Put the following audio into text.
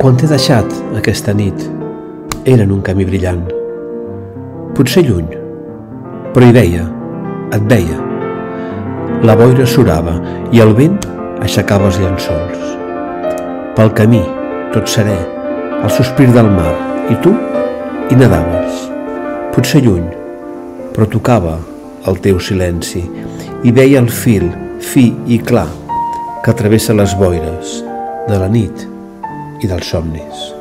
Quan t'he deixat aquesta nit, era en un camí brillant. Potser lluny, però hi veia, et veia. La boira surava i el vent aixecava els llençols. Pel camí, tot serè, el sospir del mar, i tu hi nadaves. Potser lluny, però tocava el teu silenci i veia el fil fi i clar que travessa les boires de la nit i dels somnis.